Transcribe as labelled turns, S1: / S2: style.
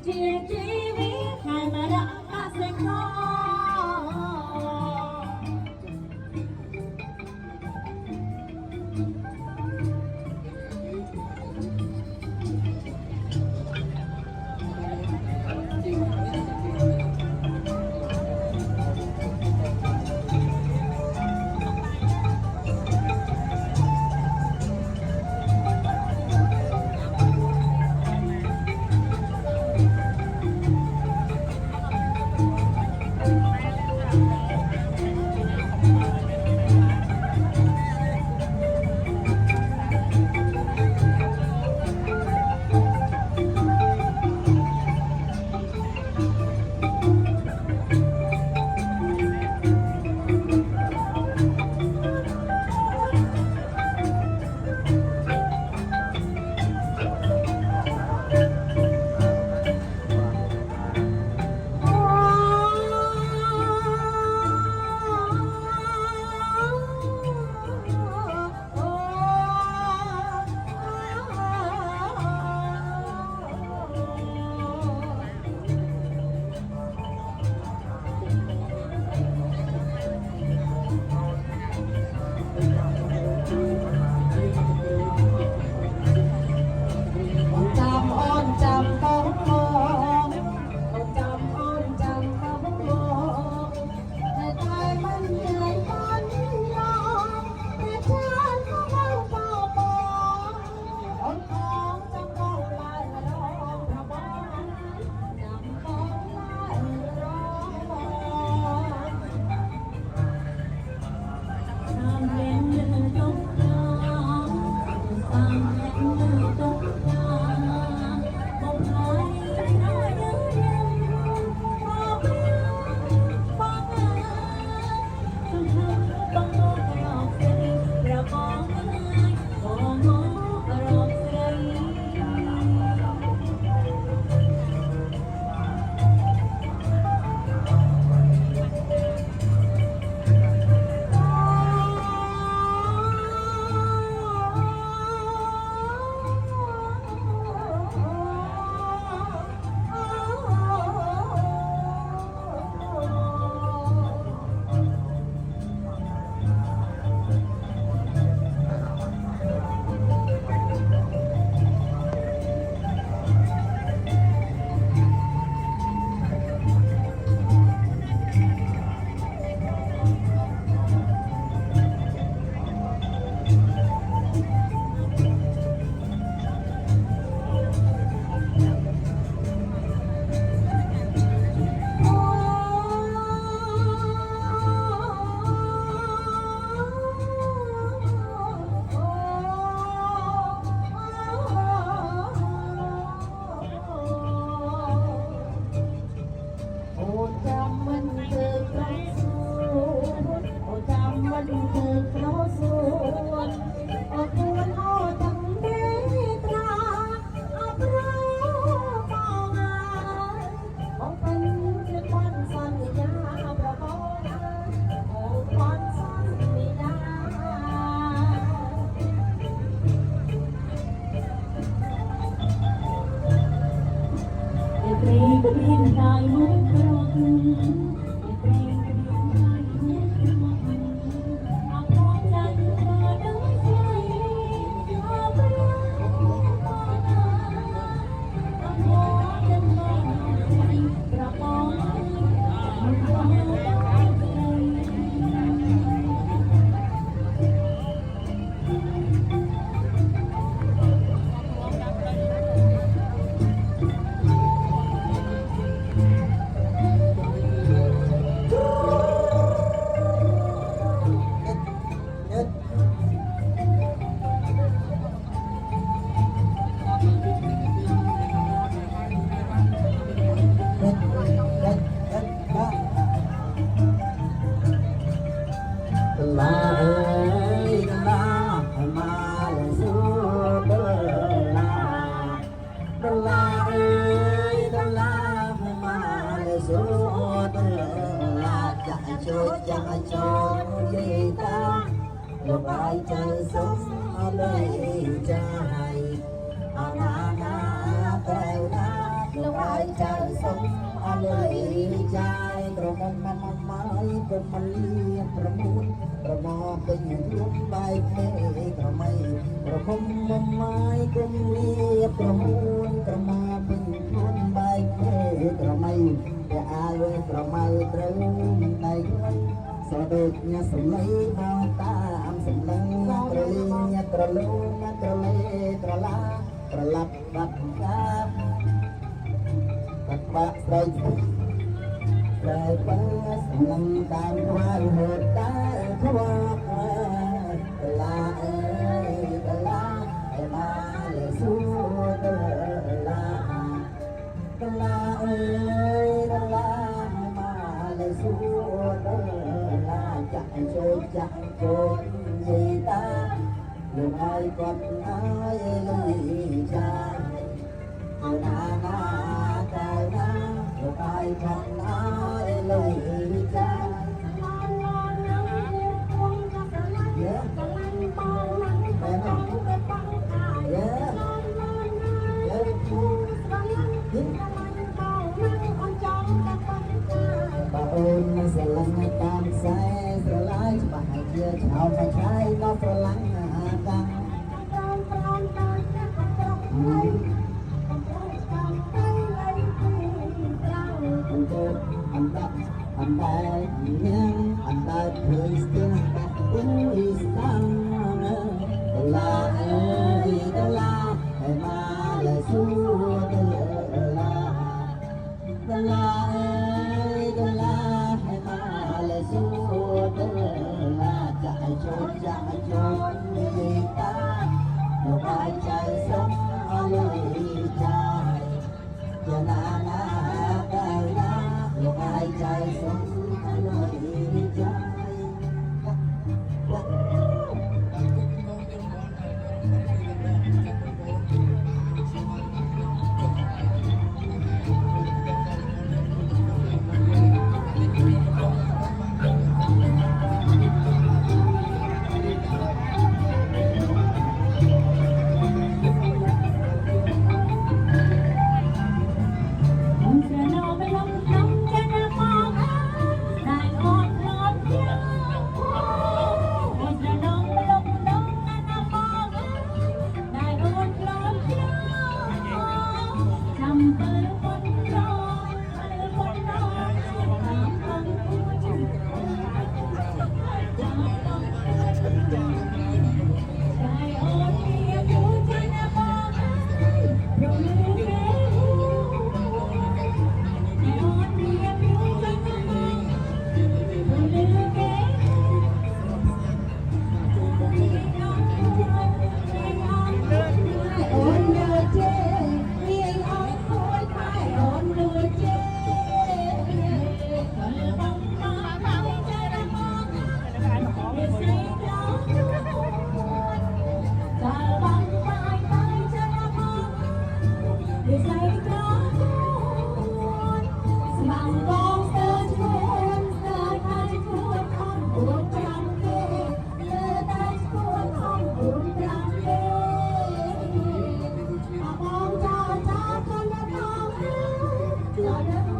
S1: ជាជីវិតហើយមកដាក់កសិករ
S2: chẳng cho gì ta lúc ai chơi sống ở đây trai à na na tèo na lúc ai ใจสมอเลยใจตรงนั้นมันไม้ก็มันเลี้ยงประมูลประมอเป็นรุ่นใบเมฆกระไม่ประคมมันไม้ก็เลี้ยงประมูลกระมาเป็นรุ่นใบเมฆกระไม่แต่อายกระไม่ตรึงในสะดุดเนี่ยสมัยมองตามสมลังกระลิงกระลุงกระเลกระลากระลับบัดกาบัดบะใส่ใส่ปังสมลังตามความโหดตาทว่ากระลาเอ้ยกระลาไอ้มาเลยสู้กระลากระลาเอ้ยกระลามาเลยสู้กระลาจักโจจักโจยีตาลูกไอ้ก่อนไอ้เลยใจเอาหน้าหน้าใจนะลูกไอ้ก่อนไอ้เลยใจเยอะแม่น้องเยอะเยอะbà ôn sẽ lắng tam say sẽ lái bà hãy chia chào phải trái nó phải lắng căng anh ta nhưng anh ta thường xuyên cũng Islam là ơi là mà là xua là ơi là mà là xua là chạy trốn gì ta một ai chạy sống ở nơi chạy giờ na na cái na một ai chạy sống ở nơi chạy Hãy subscribe cho kênh Ghiền Mì Gõ để không bỏ lỡ